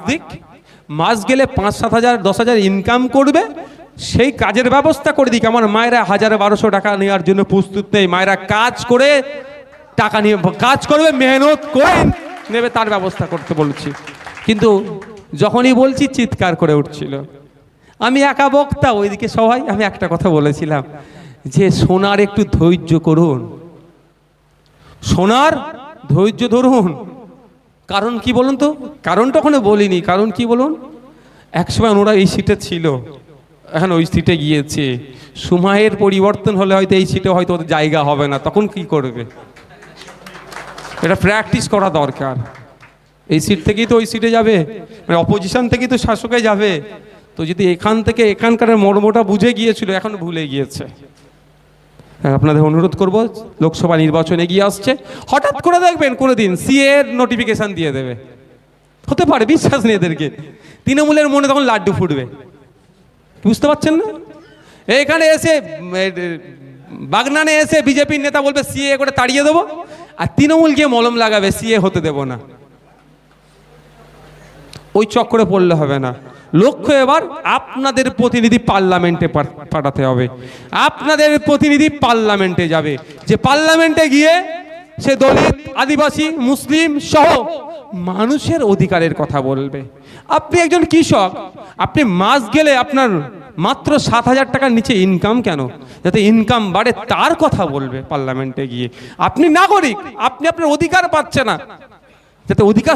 দিক, মাস গেলে 5-7 হাজার 10 হাজার ইনকাম করবে, সেই কাজের ব্যবস্থা করে দিক। আমার মায়েরা 1000-1200 টাকা নেওয়ার জন্য প্রস্তুত নেই। মায়েরা কাজ করে টাকা নিয়ে কাজ করবে, মেহনত করে নেবে, তার ব্যবস্থা করতে বলছি। কিন্তু যখনই বলছি চিৎকার করে উঠছিল। আমি একা বক্তা, ওইদিকে সবাই। আমি একটা কথা বলেছিলাম যে সোনার একটু ধৈর্য করুন, সোনার ধৈর্য ধরুন। কারণ কি বলুন তো? কারণটা ওখানে বলিনি। কারণ কি বলুন? একসময় ওরা এই সিটে ছিল, এখন ওই সিটে গিয়েছে। সময়ের পরিবর্তন হলে হয়তো এই সিটে হয়তো ওদের জায়গা হবে না, তখন কি করবে? এটা প্র্যাকটিস করা দরকার। এই সিট থেকেই তো ওই সিটে যাবে, মানে অপোজিশন থেকেই তো শাসকে যাবে। তো যদি এখান থেকে এখানকার মর্মটা বুঝে গিয়েছিল, এখন ভুলে গিয়েছে। আপনাদের অনুরোধ করব, লোকসভা নির্বাচন এগিয়ে আসছে, হঠাৎ করে দেখবেন কোনোদিন সিএ এর নোটিফিকেশন দিয়ে দেবে, হতে পারে, বিশ্বাস নেই এদেরকে। তৃণমূলের মনে তখন লাড্ডু ফুটবে, বুঝতে পারছেন না? এইখানে এসে বাগনানে এসে বিজেপির নেতা বলবে সিএ করে তাড়িয়ে দেবো, আর তৃণমূল গিয়ে মলম লাগাবে সিএ হতে দেব না। ওই চক্করে পড়লে হবে না। লক্ষ্য এবার আপনাদের প্রতিনিধি পার্লামেন্টে পাঠাতে হবে। আপনাদের প্রতিনিধি পার্লামেন্টে যাবে, যে পার্লামেন্টে গিয়ে সে দলিত, আদিবাসী, মুসলিম সহ মানুষের অধিকারের কথা বলবে। আপনি একজন কৃষক, আপনি মাস গেলে আপনার মাত্র 7000 টাকার নিচে ইনকাম কেন? যাতে ইনকাম বাড়ে তার কথা বলবে পার্লামেন্টে গিয়ে। আপনি নাগরিক, আপনি আপনার অধিকার পাচ্ছে না, যাতে অধিকার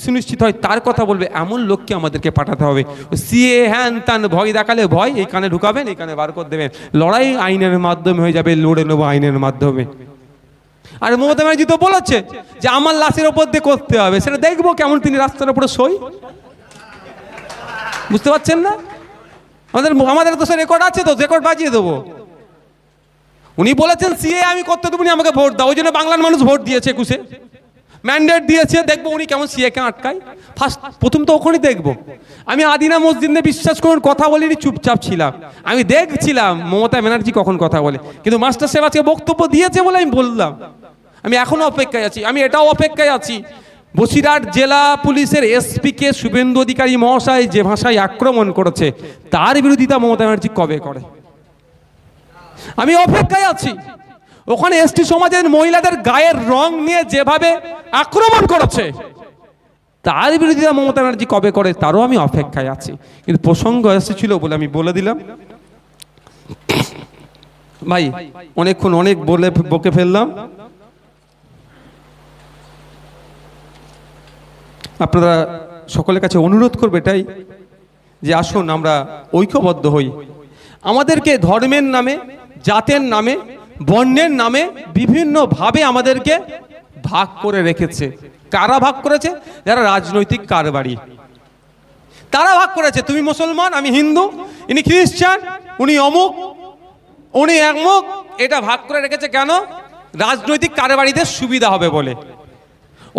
সুনিশ্চিত হয় তার কথা বলবে। এমন লোককে আমাদেরকে পাঠাতে হবে। সিএ হ্যান তান ভয় দেখালে ভয়, এই কানে ঢুকাবেন, এই কানে বার করে দেবেন। লড়াই আইনের মাধ্যমে হয়ে যাবে, লড়ে নেবো আইনের মাধ্যমে। আর মমতা ব্যানার্জি তো বলেছে যে আমার লাশের ওপর দিয়ে করতে হবে, সেটা দেখবো কেমন তিনি রাস্তার উপরে সই। বুঝতে পারছেন না? আমাদের তো সে রেকর্ড আছে, তো রেকর্ড বাজিয়ে দেবো। উনি বলেছেন সিএ আমি করতে দেবো, আমাকে ভোট দাও। ওই জন্য বাংলার মানুষ ভোট দিয়েছে, 21-এ ম্যান্ডেট দিয়েছে। দেখবো উনি কেমন সিএ কে আটকায়। প্রথম তো ওখানেই দেখবো। আমি আদিনা মসজিদে, বিশ্বাস করুন, কথা বলিনি, চুপচাপ ছিলাম। আমি দেখছিলাম মমতা ব্যানার্জি কখন কথা বলে। কিন্তু মাস্টার সাহেব আজকে বক্তব্য দিয়েছে বলে আমি বললাম। আমি এখনো অপেক্ষায় আছি। আমি এটাও অপেক্ষায় আছি, বসিরহাট জেলা পুলিশের এসপি কে শুভেন্দু অধিকারী মহাশয় যে ভাষায় আক্রমণ করেছে, তার বিরোধিতা মমতা ব্যানার্জি কবে করে। আমি অপেক্ষায় আছি। ওখানে এসটি সমাজের মহিলাদের গায়ের রং নিয়ে যেভাবে আক্রমণ করেছে, তার বিরোধিতা মমতা ব্যানার্জি কবে করে, তারও আমি অপেক্ষায় আছি। কিন্তু প্রসঙ্গ এসেছিল বলে আমি বলে দিলাম। ভাই অনেকক্ষণ অনেক বকে ফেললাম। আপনারা সকলের কাছে অনুরোধ করবে এটাই, যে আসুন আমরা ঐক্যবদ্ধ হই। আমাদেরকে ধর্মের নামে, জাতের নামে, বর্ণের নামে বিভিন্নভাবে আমাদেরকে ভাগ করে রেখেছে। কারা ভাগ করেছে? যারা রাজনৈতিক কারবারি, তারা ভাগ করেছে। তুমি মুসলমান, আমি হিন্দু, ইনি খ্রিস্টান, উনি অমুক, উনি একমুক। এটা ভাগ করে রেখেছে কেন? রাজনৈতিক কারবারিদের সুবিধা হবে বলে।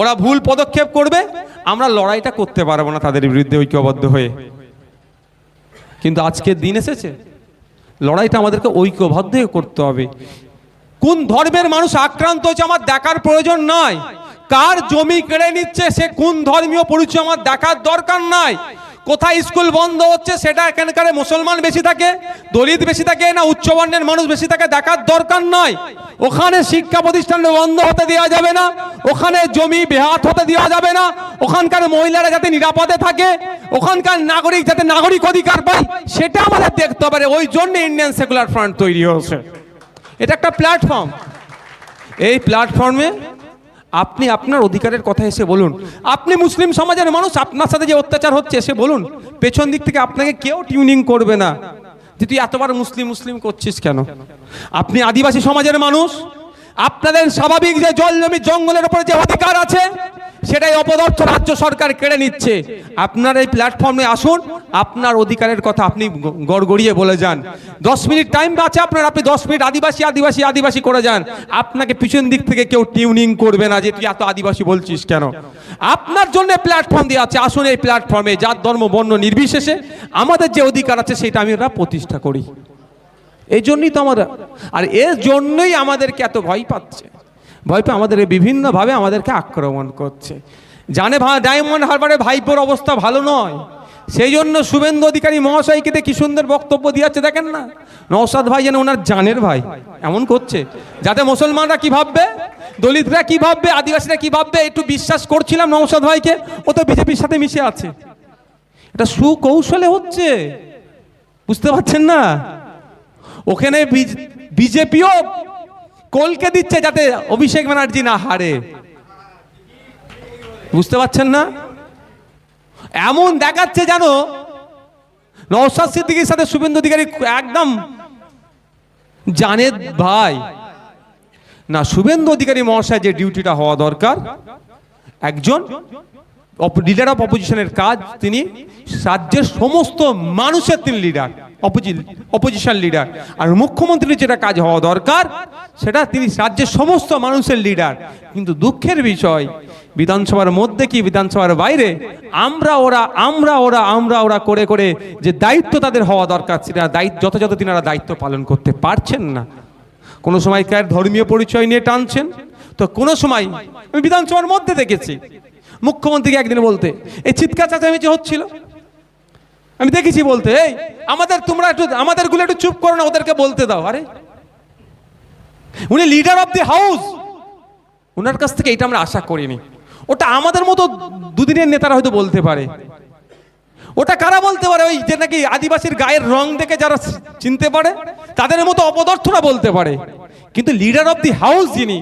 ওরা ভুল পদক্ষেপ করবে, আমরা লড়াইটা করতে পারবো না তাদের বিরুদ্ধে ঐক্যবদ্ধ হয়ে। কিন্তু আজকের দিন এসেছে, লড়াইটা আমাদেরকে ঐক্যবদ্ধ হয়ে করতে হবে। কোন ধর্মের মানুষ আক্রান্ত হয়েছে আমার দেখার প্রয়োজন নয়। কার জমি কেড়ে নিচ্ছে, সে কোন ধর্মীয় পরিচয় আমার দেখার দরকার নাই। কোথায় স্কুল বন্ধ হচ্ছে, সেটা এখানকার মুসলমান বেশি থাকে, দলিত বেশি থাকে, না উচ্চবর্ণের মানুষ বেশি থাকে, দেখার দরকার নয়। ওখানে শিক্ষা প্রতিষ্ঠান বন্ধ হতে দেওয়া যাবে না, ওখানে জমি বেহাত হতে দেওয়া যাবে না, ওখানকার মহিলারা যাতে নিরাপদে থাকে, ওখানকার নাগরিক যাতে নাগরিক অধিকার পায়, সেটা আমাদের দেখতে হবে। ওই জন্য ইন্ডিয়ান সেকুলার ফ্রন্ট তৈরি হয়েছে। এটা একটা প্ল্যাটফর্ম। এই প্ল্যাটফর্মে আপনি আপনার অধিকারের কথা এসে বলুন। আপনি মুসলিম সমাজের মানুষ, আপনার সাথে যে অত্যাচার হচ্ছে এসে বলুন। পেছন দিক থেকে আপনাকে কেউ টিউনিং করবে না যে তুই এতবার মুসলিম মুসলিম করছিস কেন। আপনি আদিবাসী সমাজের মানুষ, আপনাদের স্বাভাবিক যে জল জমি জঙ্গলের উপরে যে অধিকার আছে, সেটাই অপদার্থ রাজ্য সরকার কেড়ে নিচ্ছে। আপনার এই প্ল্যাটফর্মে আসুন, আপনার অধিকারের কথা আপনি গড়গড়িয়ে বলে যান। 10 মিনিট টাইম আছে আপনার, আপনি 10 মিনিট আদিবাসী আদিবাসী আদিবাসী করে যান। আপনাকে পিছন দিক থেকে কেউ টিউনিং করবে না যে তুই এত আদিবাসী বলছিস কেন। আপনার জন্য প্ল্যাটফর্ম দিয়ে আছে। আসুন এই প্ল্যাটফর্মে জাত ধর্ম বর্ণ নির্বিশেষে আমাদের যে অধিকার আছে সেটা আমরা প্রতিষ্ঠা করি। এই জন্যই তো আমরা, আর এর জন্যই আমাদেরকে এত ভয় পাচ্ছে। ভয় পেয়ে আমাদের বিভিন্নভাবে আমাদেরকে আক্রমণ করছে। জানে ডায়মন্ড হারবারের ভাইপোর অবস্থা ভালো নয়, সেই জন্য শুভেন্দু অধিকারী মহাশয়কে কি সুন্দর বক্তব্য দিয়েছে দেখেন না। নওশাদ ভাই যেন ওনার জানের ভাই এমন করছে, যাতে মুসলমানরা কি ভাববে, দলিতরা কি ভাববে, আদিবাসীরা কি ভাববে, একটু বিশ্বাস করছিলাম নওশাদ ভাইকে, ও তো বিজেপির সাথে মিশে আছে। এটা সুকৌশলে হচ্ছে, বুঝতে পারছেন না? ওখানে বিজেপিও কলকে দিচ্ছে যাতে অভিষেক ব্যানার্জি না হারে, বুঝতে পারছেন না? এমন দেখাচ্ছে যেন নওশাদ সিদ্দিকীর সাথে শুভেন্দু অধিকারী একদম জানের ভাই না। শুভেন্দু অধিকারী মহাশয় যে ডিউটিটা হওয়া দরকার, একজন লিডার অফ অপোজিশনের কাজ, তিনি রাজ্যের সমস্ত মানুষের তিনি লিডার, অপোজিশন লিডার। আর মুখ্যমন্ত্রীর যেটা কাজ হওয়া দরকার, সেটা তিনি রাজ্যের সমস্ত মানুষের লিডার। কিন্তু দুঃখের বিষয়, বিধানসভার মধ্যে কি বিধানসভার বাইরে আমরা ওরা করে করে যে দায়িত্ব তাদের হওয়া দরকার, সেটা যথাযথ তিনারা দায়িত্ব পালন করতে পারছেন না। কোনো সময় কার ধর্মীয় পরিচয় নিয়ে টানছেন, তো কোনো সময় আমি বিধানসভার মধ্যে দেখেছি মুখ্যমন্ত্রীকে একদিন বলতে, এই চিৎকার চেঁচামেচি হচ্ছিল, আমি দেখেছি বলতে, এই আমাদেরগুলো একটু চুপ করো না, ওদেরকে বলতে দাও। আরে উনি লিডার অফ দি হাউস, ওনার কাছ থেকে এটা আমরা আশা করিনি। ওটা আমাদের মতো দুদিনের নেতারা হয়তো বলতে পারে, ওটা কারা বলতে পারে, ওই যে নাকি আদিবাসীর গায়ের রং দেখে যারা চিনতে পারে তাদের মতো অপদার্থরা বলতে পারে। কিন্তু লিডার অফ দি হাউস যিনি,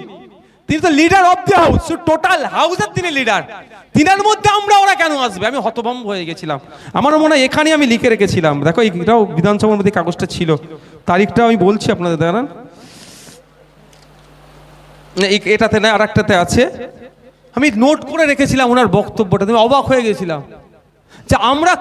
তিনি তো leader of the house, total হাউসের তিনি লিডার। তিনার মধ্যে ওরা কেন আসবে? আমি হতভম্ব হয়ে গেছিলাম। আমার মনে হয় এখানে আমি লিখে রেখেছিলাম, দেখো এটাও বিধানসভার মধ্যে কাগজটা ছিল, তারিখটা আমি বলছি আপনাদের, দাঁড়ান, এটাতে না আর একটাতে আছে, আমি নোট করে রেখেছিলাম ওনার বক্তব্যটা, তুমি অবাক হয়ে গেছিলাম যে আমরা